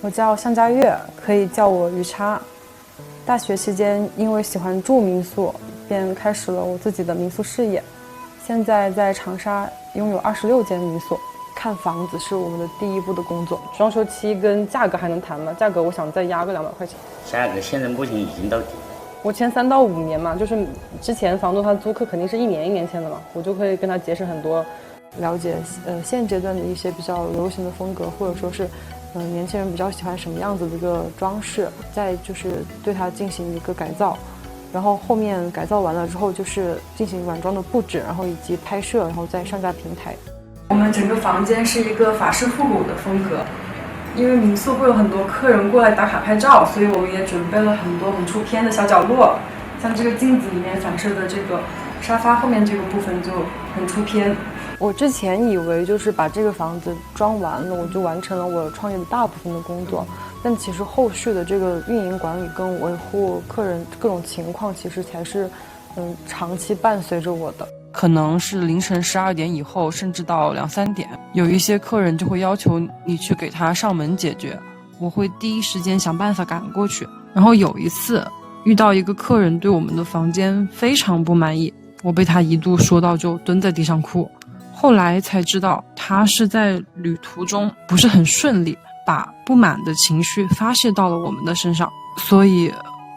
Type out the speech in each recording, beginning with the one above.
我叫向佳悦，可以叫我鱼叉。大学期间因为喜欢住民宿，便开始了我自己的民宿事业。现在在长沙拥有26间民宿。看房子是我们的第一步的工作，装修期跟价格还能谈吗？价格我想再压个200块钱。价格现在目前已经到底了。我签3到5年嘛，就是之前房东他租客肯定是1年1年签的嘛，我就会跟他节省很多。了解现阶段的一些比较流行的风格，或者说是年轻人比较喜欢什么样子的一个装饰，再就是对它进行一个改造，然后后面改造完了之后就是进行软装的布置，然后以及拍摄，然后再上架平台。我们整个房间是一个法式复古的风格，因为民宿会有很多客人过来打卡拍照，所以我们也准备了很多很出片的小角落，像这个镜子里面反射的这个沙发后面这个部分就很出片。我之前以为就是把这个房子装完了，我就完成了我创业的大部分的工作，但其实后续的这个运营管理跟维护客人各种情况，其实才是长期伴随着我的。可能是凌晨12点以后，甚至到2、3点，有一些客人就会要求你去给他上门解决，我会第一时间想办法赶过去。然后有一次遇到一个客人对我们的房间非常不满意，我被他一度说到就蹲在地上哭。后来才知道他是在旅途中不是很顺利，把不满的情绪发泄到了我们的身上，所以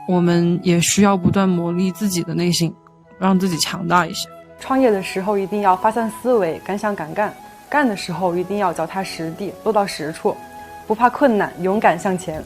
我们也需要不断磨砺自己的内心，让自己强大一些。创业的时候一定要发散思维，敢想敢干，干的时候一定要脚踏实地，落到实处，不怕困难，勇敢向前。